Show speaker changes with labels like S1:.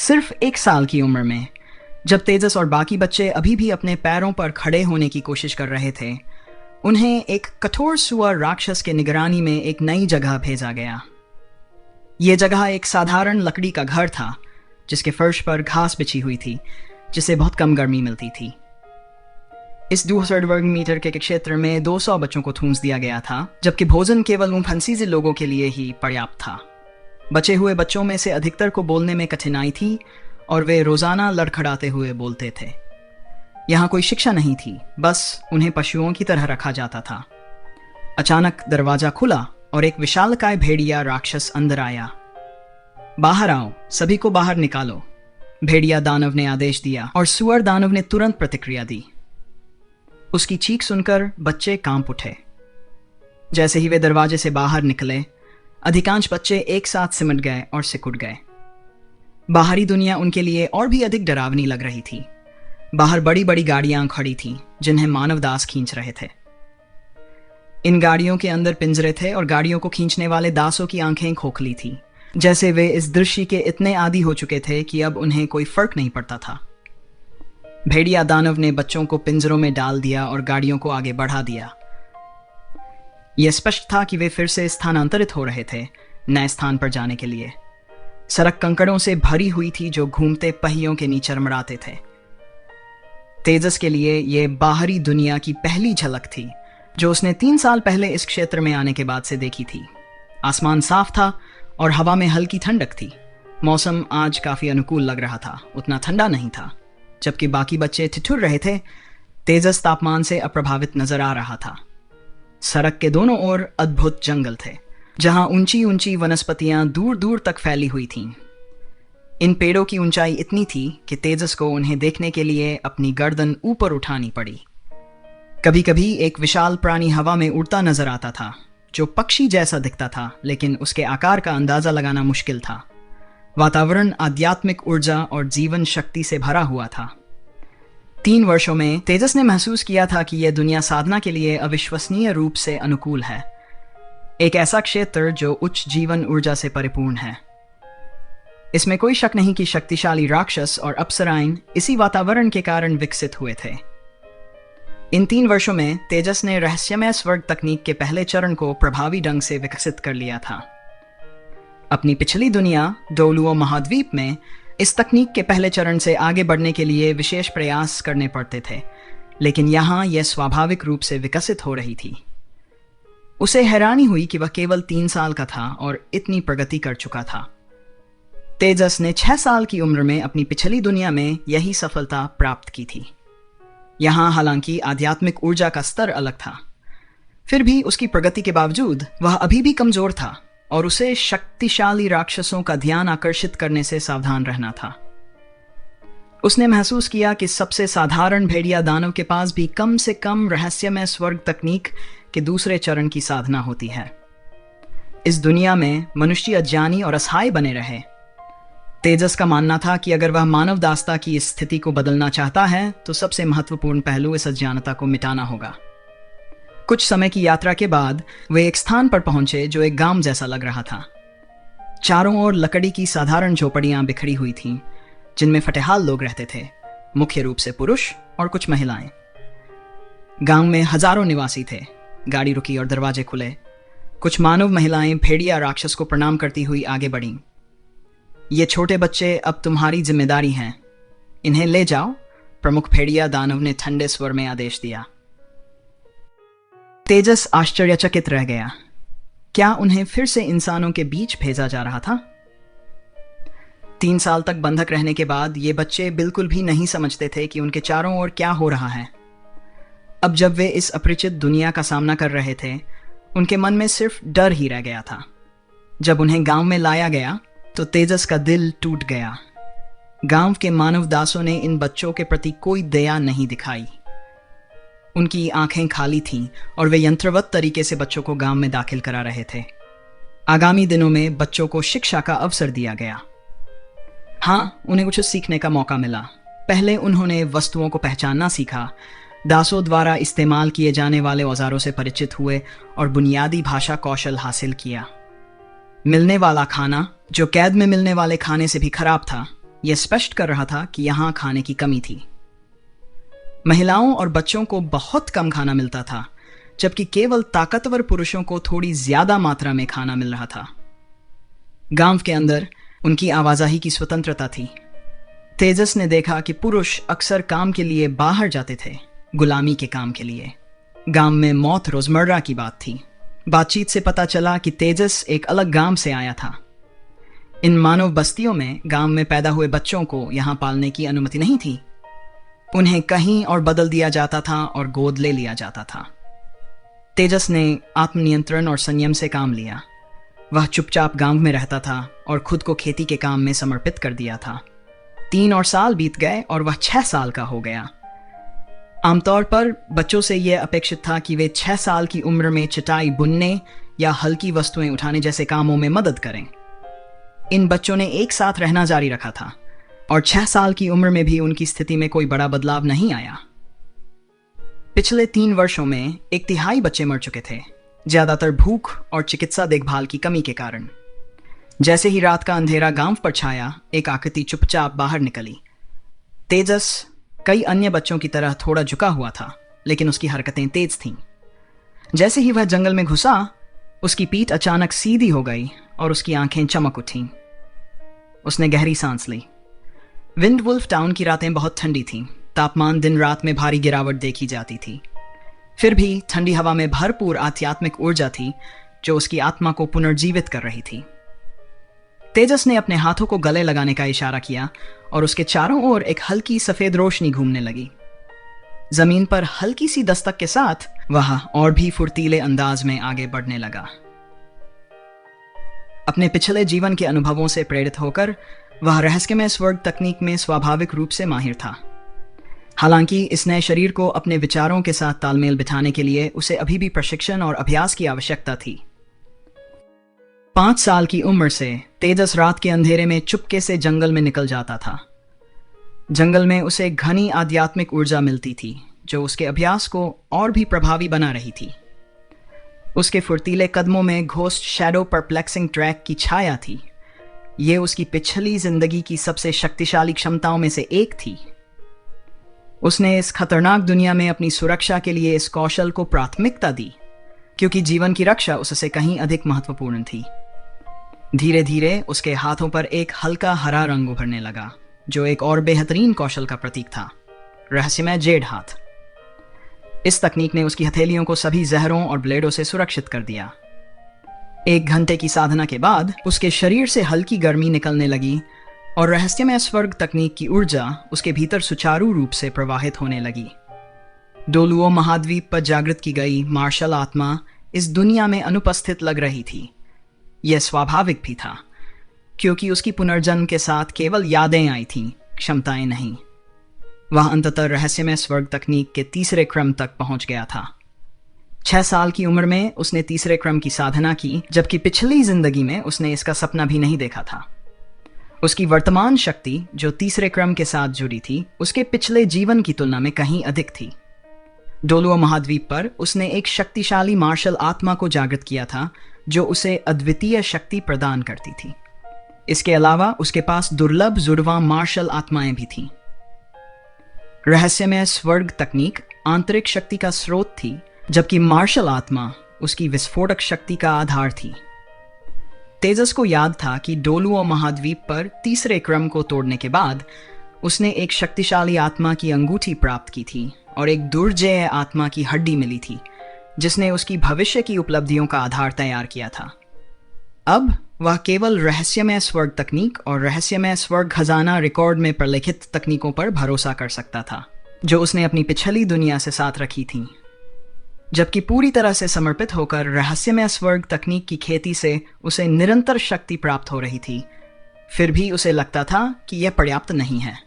S1: सिर्फ 1 साल की उम्र में, जब तेजस और बाकी बच्चे अभी भी अपने पैरों पर खड़े होने की कोशिश कर रहे थे, उन्हें एक कठोर सुअर राक्षस के निगरानी में एक नई जगह भेजा गया। यह जगह एक साधारण लकड़ी का घर था, जिसके फर्श पर घास बिछी हुई थी, जिससे बहुत कम गर्मी मिलती थी। इस 200 वर्ग मीटर के क्षेत्र में 200 बच्चों को ठूंस दिया गया था, जबकि भोजन केवल उन फंसीजे लोगों के लिए ही पर्याप्त था। बचे हुए बच्चों में से अधिकतर को बोलने में कठिनाई थी और वे रोजाना लड़खड़ाते हुए बोलते थे। यहाँ कोई शिक्षा नहीं थी, बस उन्हें पशुओं की तरह रखा जाता था। अचानक दरवाजा खुला और एक विशालकाय भेड़िया राक्षस अंदर आया। बाहर आओ, सभी को बाहर निकालो, भेड़िया दानव ने आदेश दिया और सुअर दानव ने तुरंत प्रतिक्रिया दी। उसकी चीख सुनकर बच्चे कांप उठे। जैसे ही वे दरवाजे से बाहर निकले, अधिकांश बच्चे एक साथ सिमट गए और सिकुड़ गए। बाहरी दुनिया उनके लिए और भी अधिक डरावनी लग रही थी। बाहर बड़ी बड़ी गाड़ियां खड़ी थीं, जिन्हें मानव दास खींच रहे थे। इन गाड़ियों के अंदर पिंजरे थे और गाड़ियों को खींचने वाले दासों की आंखें खोखली थीं, जैसे वे इस दृश्य के इतने आदी हो चुके थे कि अब उन्हें कोई फर्क नहीं पड़ता था। भेड़िया दानव ने बच्चों को पिंजरों में डाल दिया और गाड़ियों को आगे बढ़ा दिया। यह स्पष्ट था कि वे फिर से स्थानांतरित हो रहे थे, नए स्थान पर जाने के लिए। सड़क कंकड़ों से भरी हुई थी जो घूमते पहियों के नीचे चरमराते थे। तेजस के लिए यह बाहरी दुनिया की पहली झलक थी, जो उसने 3 साल पहले इस क्षेत्र में आने के बाद से देखी थी। आसमान साफ था और हवा में हल्की ठंडक थी। मौसम आज काफी अनुकूल लग रहा था, उतना ठंडा नहीं था। जबकि बाकी बच्चे ठिठुर रहे थे, तेजस तापमान से अप्रभावित नजर आ रहा था। सड़क के दोनों ओर अद्भुत जंगल थे, जहां ऊंची ऊंची वनस्पतियां दूर दूर तक फैली हुई थीं। इन पेड़ों की ऊंचाई इतनी थी कि तेजस को उन्हें देखने के लिए अपनी गर्दन ऊपर उठानी पड़ी। कभी कभी एक विशाल प्राणी हवा में उड़ता नजर आता था, जो पक्षी जैसा दिखता था, लेकिन उसके आकार का अंदाजा लगाना मुश्किल था। वातावरण आध्यात्मिक ऊर्जा और जीवन शक्ति से भरा हुआ था। 3 वर्षों में तेजस ने महसूस किया था कि यह दुनिया साधना के लिए अविश्वसनीय रूप से अनुकूल है। एक ऐसा क्षेत्र जो उच्च जीवन ऊर्जा से परिपूर्ण है। इसमें कोई शक नहीं कि शक्तिशाली राक्षस और अप्सराएं इसी वातावरण के कारण विकसित हुए थे। इन 3 वर्षों में तेजस ने रहस्यमय स्वर्ग तकनीक के पहले चरण को प्रभावी ढंग से विकसित कर लिया था। अपनी पिछली दुनिया डोलुओ महाद्वीप में इस तकनीक के पहले चरण से आगे बढ़ने के लिए विशेष प्रयास करने पड़ते थे, लेकिन यहाँ यह स्वाभाविक रूप से विकसित हो रही थी। उसे हैरानी हुई कि वह केवल 3 साल का था और इतनी प्रगति कर चुका था। तेजस ने 6 साल की उम्र में अपनी पिछली दुनिया में यही सफलता प्राप्त की थी। यहाँ हालांकि आध्यात्मिक ऊर्जा का स्तर अलग था, फिर भी उसकी प्रगति के बावजूद वह अभी भी कमजोर था और उसे शक्तिशाली राक्षसों का ध्यान आकर्षित करने से सावधान रहना था। उसने महसूस किया कि सबसे साधारण भेड़िया दानव के पास भी कम से कम रहस्यमय स्वर्ग तकनीक के दूसरे चरण की साधना होती है। इस दुनिया में मनुष्य अज्ञानी और असहाय बने रहे। तेजस का मानना था कि अगर वह मानव दासता की इस स्थिति को बदलना चाहता है, तो सबसे महत्वपूर्ण पहलू इस अज्ञानता को मिटाना होगा। कुछ समय की यात्रा के बाद वे एक स्थान पर पहुंचे जो एक गांव जैसा लग रहा था। चारों ओर लकड़ी की साधारण झोपड़ियां बिखरी हुई थीं, जिनमें फटेहाल लोग रहते थे, मुख्य रूप से पुरुष और कुछ महिलाएं। गांव में हजारों निवासी थे। गाड़ी रुकी और दरवाजे खुले। कुछ मानव महिलाएं भेड़िया राक्षस को प्रणाम करती हुई आगे बढ़ीं। ये छोटे बच्चे अब तुम्हारी जिम्मेदारी हैं, इन्हें ले जाओ, प्रमुख भेड़िया दानव ने ठंडे स्वर में आदेश दिया। तेजस आश्चर्यचकित रह गया। क्या उन्हें फिर से इंसानों के बीच भेजा जा रहा था? 3 साल तक बंधक रहने के बाद ये बच्चे बिल्कुल भी नहीं समझते थे कि उनके चारों ओर क्या हो रहा है। अब जब वे इस अपरिचित दुनिया का सामना कर रहे थे, उनके मन में सिर्फ डर ही रह गया था। जब उन्हें गांव में लाया गया तो तेजस का दिल टूट गया। गांव के मानव दासों ने इन बच्चों के प्रति कोई दया नहीं दिखाई। उनकी आंखें खाली थीं और वे यंत्रवत तरीके से बच्चों को गांव में दाखिल करा रहे थे। आगामी दिनों में बच्चों को शिक्षा का अवसर दिया गया। हाँ, उन्हें कुछ सीखने का मौका मिला। पहले उन्होंने वस्तुओं को पहचानना सीखा, दासों द्वारा इस्तेमाल किए जाने वाले औजारों से परिचित हुए और बुनियादी भाषा कौशल हासिल किया। मिलने वाला खाना, जो कैद में मिलने वाले खाने से भी खराब था, यह स्पष्ट कर रहा था कि यहाँ खाने की कमी थी। महिलाओं और बच्चों को बहुत कम खाना मिलता था, जबकि केवल ताकतवर पुरुषों को थोड़ी ज्यादा मात्रा में खाना मिल रहा था। गांव के अंदर उनकी आवाजाही की स्वतंत्रता थी। तेजस ने देखा कि पुरुष अक्सर काम के लिए बाहर जाते थे, गुलामी के काम के लिए। गांव में मौत रोजमर्रा की बात थी। बातचीत से पता चला कि तेजस एक अलग गांव से आया था। इन मानव बस्तियों में गांव में पैदा हुए बच्चों को यहां पालने की अनुमति नहीं थी। उन्हें कहीं और बदल दिया जाता था और गोद ले लिया जाता था। तेजस ने आत्मनियंत्रण और संयम से काम लिया। वह चुपचाप गांव में रहता था और खुद को खेती के काम में समर्पित कर दिया था। 3 और साल बीत गए और वह 6 साल का हो गया। आमतौर पर बच्चों से यह अपेक्षित था कि वे 6 साल की उम्र में चटाई बुनने या हल्की वस्तुएं उठाने जैसे कामों में मदद करें। इन बच्चों ने एक साथ रहना जारी रखा था और 6 साल की उम्र में भी उनकी स्थिति में कोई बड़ा बदलाव नहीं आया। पिछले 3 वर्षों में 1/3 बच्चे मर चुके थे, ज्यादातर भूख और चिकित्सा देखभाल की कमी के कारण। जैसे ही रात का अंधेरा गांव पर छाया, एक आकृति चुपचाप बाहर निकली। तेजस कई अन्य बच्चों की तरह थोड़ा झुका हुआ था, लेकिन उसकी हरकतें तेज थीं। जैसे ही वह जंगल में घुसा, उसकी पीठ अचानक सीधी हो गई और उसकी आंखें चमक उठीं। उसने गहरी सांस ली। विंडवुल्फ टाउन की रातें बहुत ठंडी थीं। तापमान दिन रात में भारी गिरावट देखी जाती थी। फिर भी ठंडी हवा में भरपूर आध्यात्मिक ऊर्जा थी जो उसकी आत्मा को पुनर्जीवित कर रही थी। तेजस ने अपने हाथों को गले लगाने का इशारा किया और उसके चारों ओर एक हल्की सफेद रोशनी घूमने लगी। जमीन पर हल्की सी दस्तक के साथ वह और भी फुर्तीले अंदाज में आगे बढ़ने लगा। अपने पिछले जीवन के अनुभवों से प्रेरित होकर वह रहस्यमय स्वर्ग तकनीक में स्वाभाविक रूप से माहिर था। हालांकि इस नए शरीर को अपने विचारों के साथ तालमेल बिठाने के लिए उसे अभी भी प्रशिक्षण और अभ्यास की आवश्यकता थी। 5 साल की उम्र से तेजस रात के अंधेरे में चुपके से जंगल में निकल जाता था। जंगल में उसे घनी आध्यात्मिक ऊर्जा मिलती थी जो उसके अभ्यास को और भी प्रभावी बना रही थी। उसके फुर्तीले कदमों में घोस्ट शैडो परप्लेक्सिंग ट्रैक की छाया थी। ये उसकी पिछली जिंदगी की सबसे शक्तिशाली क्षमताओं में से एक थी। उसने इस खतरनाक दुनिया में अपनी सुरक्षा के लिए इस कौशल को प्राथमिकता दी, क्योंकि जीवन की रक्षा उससे कहीं अधिक महत्वपूर्ण थी। धीरे धीरे उसके हाथों पर एक हल्का हरा रंग उभरने लगा, जो एक और बेहतरीन कौशल का प्रतीक था, रहस्यमय जेड हाथ। इस तकनीक ने उसकी हथेलियों को सभी जहरों और ब्लेडों से सुरक्षित कर दिया। 1 घंटे की साधना के बाद उसके शरीर से हल्की गर्मी निकलने लगी और रहस्यमय स्वर्ग तकनीक की ऊर्जा उसके भीतर सुचारू रूप से प्रवाहित होने लगी। डोलुओ महाद्वीप पर जागृत की गई मार्शल आत्मा इस दुनिया में अनुपस्थित लग रही थी। यह स्वाभाविक भी था, क्योंकि उसकी पुनर्जन्म के साथ केवल यादें आई थीं, क्षमताएं नहीं। वह अंततः रहस्यमय स्वर्ग तकनीक के 3रे क्रम तक पहुंच गया था। 6 साल की उम्र में उसने 3रे क्रम की साधना की, जबकि पिछली जिंदगी में उसने इसका सपना भी नहीं देखा था। उसकी वर्तमान शक्ति जो 3रे क्रम के साथ जुड़ी थी, उसके पिछले जीवन की तुलना में कहीं अधिक थी। डोलुओ महाद्वीप पर उसने एक शक्तिशाली मार्शल आत्मा को जागृत किया था जो उसे अद्वितीय शक्ति प्रदान करती थी। इसके अलावा उसके पास दुर्लभ जुड़वां मार्शल आत्माएं भी थीं। रहस्यमय स्वर्ग तकनीक आंतरिक शक्ति का स्रोत थी, जबकि मार्शल आत्मा उसकी विस्फोटक शक्ति का आधार थी। तेजस को याद था कि डोलुओ महाद्वीप पर 3रे क्रम को तोड़ने के बाद उसने एक शक्तिशाली आत्मा की अंगूठी प्राप्त की थी और एक दुर्जेय आत्मा की हड्डी मिली थी, जिसने उसकी भविष्य की उपलब्धियों का आधार तैयार किया था। अब वह केवल रहस्यमय स्वर्ग तकनीक और रहस्यमय स्वर्ग खजाना रिकॉर्ड में प्रलेखित तकनीकों पर भरोसा कर सकता था, जो उसने अपनी पिछली दुनिया से साथ रखी थीं। जबकि पूरी तरह से समर्पित होकर रहस्यमय स्वर्ग तकनीक की खेती से उसे निरंतर शक्ति प्राप्त हो रही थी, फिर भी उसे लगता था कि यह पर्याप्त नहीं है।